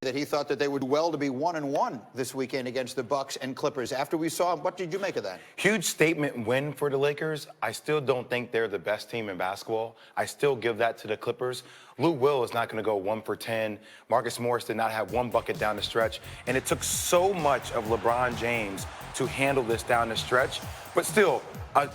that he thought that they would do well to be 1-1 this weekend against the Bucks and Clippers. After we saw him, what did you make of that? Huge statement win for the Lakers. I still don't think they're the best team in basketball. I still give that to the Clippers. Lou Will is not going to go 1 for 10. Marcus Morris did not have one bucket down the stretch. And it took so much of LeBron James to handle this down the stretch. But still,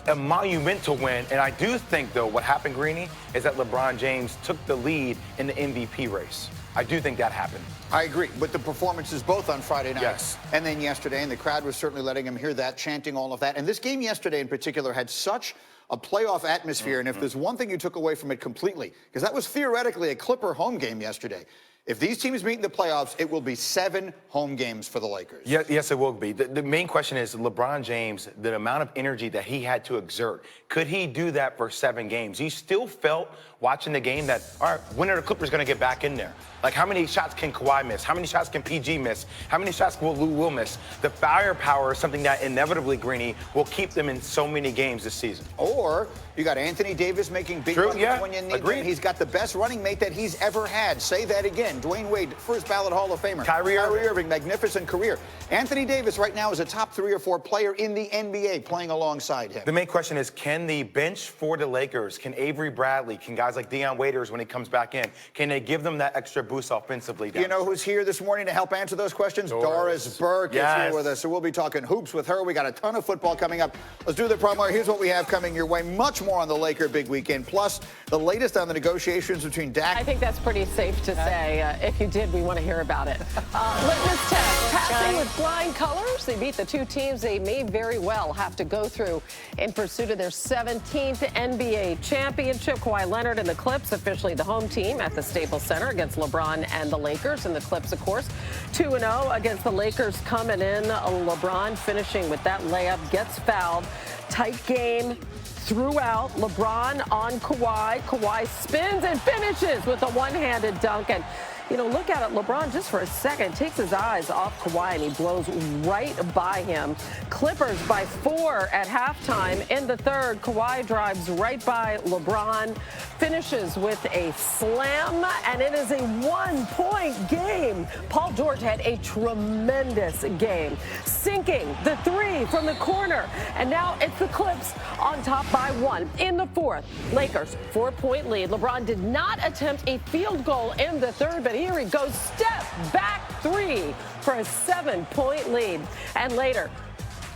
a monumental win. And I do think, though, what happened, Greeny, is that LeBron James took the lead in the MVP race. I do think that happened. I agree with the performances both on Friday night yes. and then yesterday, and the crowd was certainly letting him hear that, chanting all of that. And this game yesterday in particular had such a playoff atmosphere, and if there's one thing you took away from it completely, because that was theoretically a Clipper home game yesterday. If these teams meet in the playoffs, it will be 7 home games for the Lakers. Yes, it will be. The main question is LeBron James, the amount of energy that he had to exert. Could he do that for 7 games? He still felt watching the game that, all right, when are the Clippers going to get back in there? Like, how many shots can Kawhi miss? How many shots can PG miss? How many shots will Lou Will miss? The firepower is something that inevitably, Greeny, will keep them in so many games this season. Or you got Anthony Davis making big buckets when you need them. He's got the best running mate that he's ever had. Say that again. Dwayne Wade, first ballot Hall of Famer. Kyrie Irving, magnificent career. Anthony Davis right now is a top 3 or 4 player in the NBA playing alongside him. The main question is, can the bench for the Lakers, can Avery Bradley, can guys like Deion Waiters when he comes back in, can they give them that extra boost offensively? You know who's here this morning to help answer those questions? Doris Burke is here with us. So we'll be talking hoops with her. We got a ton of football coming up. Let's do the promo. Here's what we have coming your way. Much more on the Laker big weekend, plus the latest on the negotiations between Dak. I think that's pretty safe to say. If you did, we want to hear about it. Litmus test. Passing with flying colors. They beat the 2 teams they may very well have to go through in pursuit of their 17th NBA championship. Kawhi Leonard and the Clips, officially the home team at the Staples Center against LeBron and the Lakers. And the Clips, of course, 2-0 against the Lakers coming in. LeBron finishing with that layup, gets fouled. Tight game throughout. LeBron on Kawhi. Kawhi spins and finishes with a one-handed dunk. And, you know, look at it. LeBron, just for a second, takes his eyes off Kawhi, and he blows right by him. Clippers by 4 at halftime. In the third, Kawhi drives right by LeBron, finishes with a slam, and it is a 1-point game. Paul George had a tremendous game, sinking the 3 from the corner. And now it's the Clips on top by 1. In the fourth, Lakers 4-point lead. LeBron did not attempt a field goal in the third, but here he goes, step back 3 for a 7-point lead. And later,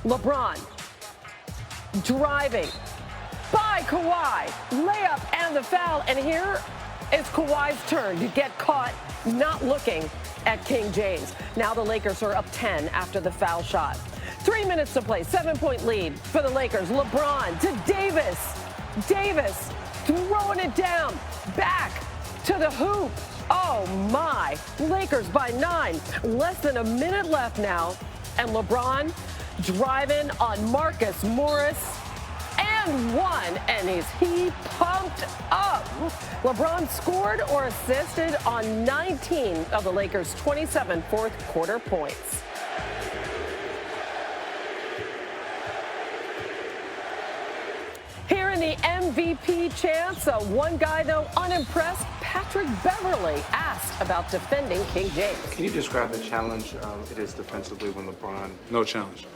LeBron driving by Kawhi, layup and the foul. And here is Kawhi's turn to get caught not looking at King James. Now the Lakers are up 10 after the foul shot. 3 minutes to play, 7-point lead for the Lakers. LeBron to Davis. Davis throwing it down, back to the hoop. Oh my, Lakers by 9. Less than a minute left now. And LeBron driving on Marcus Morris. And 1, and he pumped up. LeBron scored or assisted on 19 of the Lakers' 27 fourth quarter points. Here in the MVP chance, one guy, though, unimpressed, Patrick Beverley, asked about defending King James. Can you describe the challenge it is defensively when LeBron... No challenge.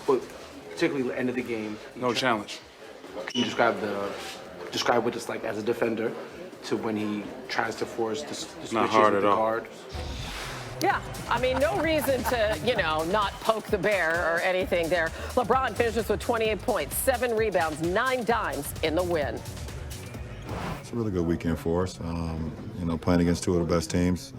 But particularly the end of the game. No challenge. Can you describe what it's like as a defender to when he tries to force the switches not hard with at the all. guard? Yeah, I mean, no reason to, not poke the bear or anything there. LeBron finishes with 28 points, 7 rebounds, 9 dimes in the win. It's a really good weekend for us. Playing against 2 of the best teams.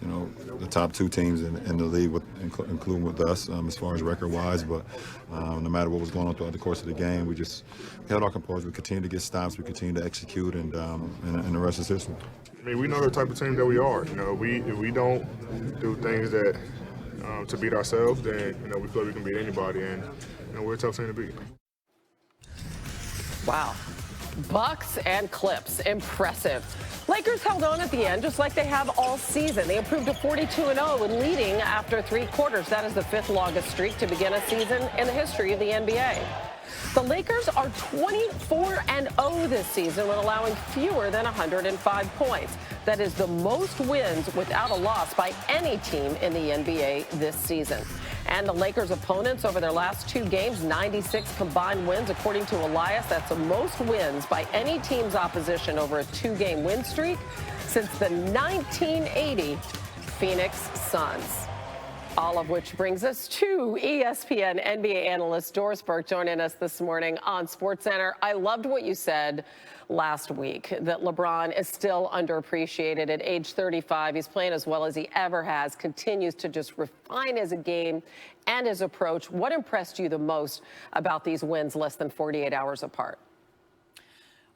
The top 2 teams in the league, including with us, as far as record-wise. But no matter what was going on throughout the course of the game, we just held our composure. We continued to get stops. We continued to execute, and the rest is history. I mean, we know the type of team that we are. If we don't do things that to beat ourselves, then we feel we can beat anybody, and we're a tough team to beat. Wow. Bucks and Clips, impressive. Lakers held on at the end, just like they have all season. They improved to 42-0 and leading after 3 quarters. That is the 5th longest streak to begin a season in the history of the NBA. The Lakers are 24-0 this season when allowing fewer than 105 points. That is the most wins without a loss by any team in the NBA this season. And the Lakers' opponents over their last 2 games, 96 combined wins. According to Elias, that's the most wins by any team's opposition over a 2-game win streak since the 1980 Phoenix Suns. All of which brings us to ESPN NBA analyst Doris Burke joining us this morning on SportsCenter. I loved what you said last week, that LeBron is still underappreciated at age 35. He's playing as well as he ever has, continues to just refine his game and his approach. What impressed you the most about these wins less than 48 hours apart?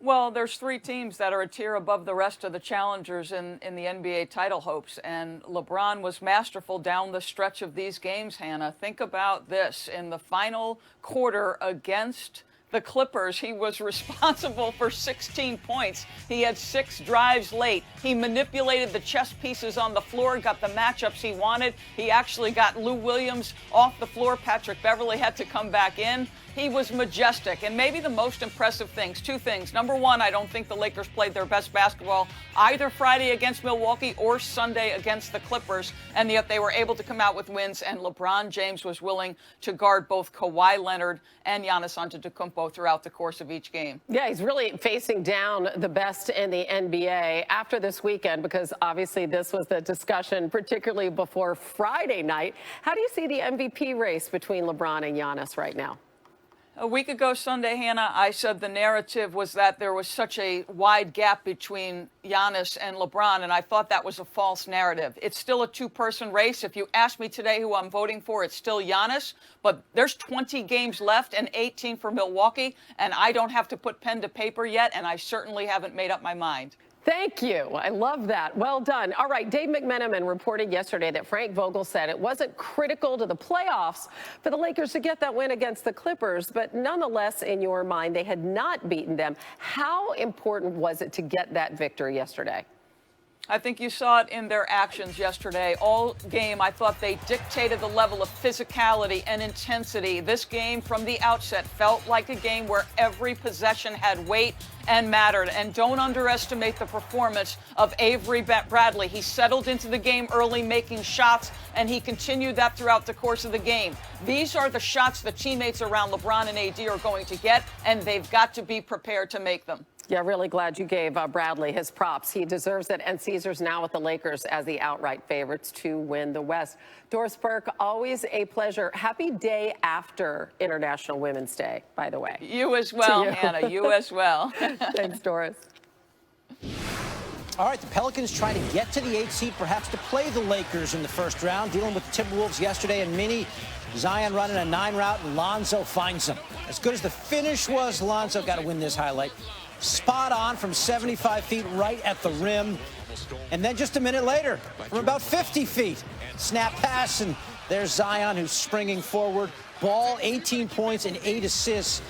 Well, there's 3 teams that are a tier above the rest of the challengers in the NBA title hopes, and LeBron was masterful down the stretch of these games, Hannah. Think about this. In the final quarter against the Clippers, he was responsible for 16 points. He had 6 drives late. He manipulated the chess pieces on the floor, got the matchups he wanted. He actually got Lou Williams off the floor. Patrick Beverley had to come back in. He was majestic. And maybe the most impressive things, 2 things. Number one, I don't think the Lakers played their best basketball either Friday against Milwaukee or Sunday against the Clippers, and yet they were able to come out with wins, and LeBron James was willing to guard both Kawhi Leonard and Giannis Antetokounmpo throughout the course of each game. Yeah, he's really facing down the best in the NBA after this weekend, because obviously this was the discussion, particularly before Friday night. How do you see the MVP race between LeBron and Giannis right now? A week ago Sunday, Hannah, I said the narrative was that there was such a wide gap between Giannis and LeBron, and I thought that was a false narrative. It's still a 2-person race. If you ask me today who I'm voting for, it's still Giannis, but there's 20 games left and 18 for Milwaukee, and I don't have to put pen to paper yet, and I certainly haven't made up my mind. Thank you. I love that. Well done. All right, Dave McMenamin reported yesterday that Frank Vogel said it wasn't critical to the playoffs for the Lakers to get that win against the Clippers, but nonetheless, in your mind, they had not beaten them. How important was it to get that victory yesterday? I think you saw it in their actions yesterday. All game, I thought they dictated the level of physicality and intensity. This game, from the outset, felt like a game where every possession had weight and mattered. And don't underestimate the performance of Avery Bradley. He settled into the game early, making shots, and he continued that throughout the course of the game. These are the shots the teammates around LeBron and AD are going to get, and they've got to be prepared to make them. Yeah, really glad you gave Bradley his props. He deserves it. And Caesars now with the Lakers as the outright favorites to win the West. Doris Burke, always a pleasure. Happy day after International Women's Day, by the way. You as well, Hannah. You as well. Thanks, Doris. All right, the Pelicans trying to get to the 8th seed, perhaps to play the Lakers in the first round, dealing with the Timberwolves yesterday, and Minnie Zion running a 9 route, and Lonzo finds him. As good as the finish was, Lonzo got to win this highlight. Spot on from 75 feet right at the rim. And then just a minute later, from about 50 feet, snap pass, and there's Zion who's springing forward. Ball, 18 points and 8 assists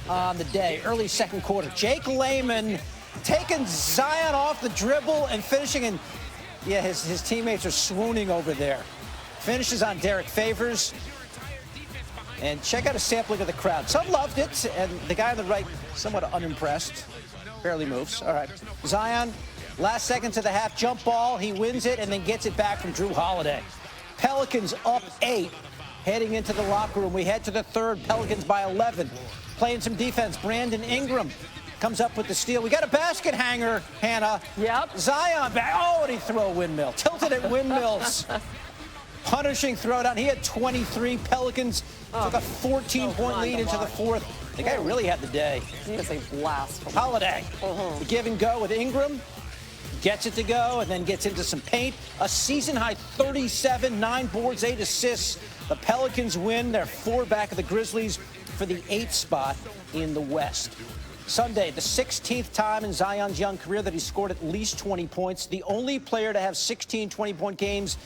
on the day. Early second quarter. Jake Layman taking Zion off the dribble and finishing, and yeah, his teammates are swooning over there. Finishes on Derek Favors. And check out a sampling of the crowd. Some loved it, and the guy on the right, somewhat unimpressed. Barely moves. All right. Zion, last seconds of the half, jump ball. He wins it and then gets it back from Drew Holiday. Pelicans up 8, heading into the locker room. We head to the third. Pelicans by 11. Playing some defense. Brandon Ingram comes up with the steal. We got a basket hanger, Hannah. Yep. Zion back. Oh, and he threw a windmill. Tilted at windmills. Punishing throwdown. He had 23. Pelicans took a 14-point lead into the fourth. The guy really had the day. He was a blast. Holiday. The give and go with Ingram. Gets it to go and then gets into some paint. A season-high 37, 9 boards, 8 assists. The Pelicans win. They're 4 back of the Grizzlies for the 8th spot in the West. Sunday, the 16th time in Zion's young career that he scored at least 20 points. The only player to have 16 20-point games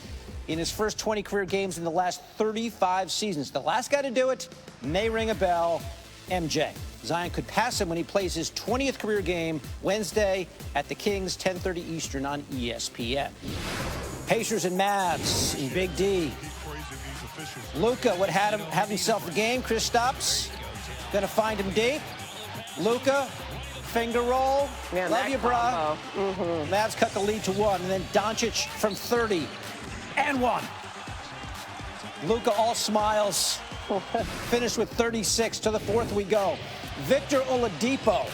in his first 20 career games in the last 35 seasons. The last guy to do it may ring a bell, MJ. Zion could pass him when he plays his 20th career game Wednesday at the Kings, 10:30 Eastern on ESPN. Pacers and Mavs in Big D. Luka would have himself a game. Chris Stops Gonna find him deep. Luka, finger roll. Man, Love that you, brah. combo. Mavs cut the lead to 1, and then Doncic from 30 and 1. Luka all smiles. Finished with 36. To the fourth we go. Victor Oladipo.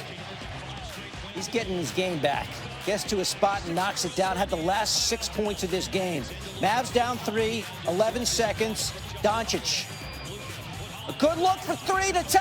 He's getting his game back. Gets to his spot and knocks it down. Had the last 6 points of this game. Mavs down 3, 11 seconds. Doncic. A good look for 3 to tie.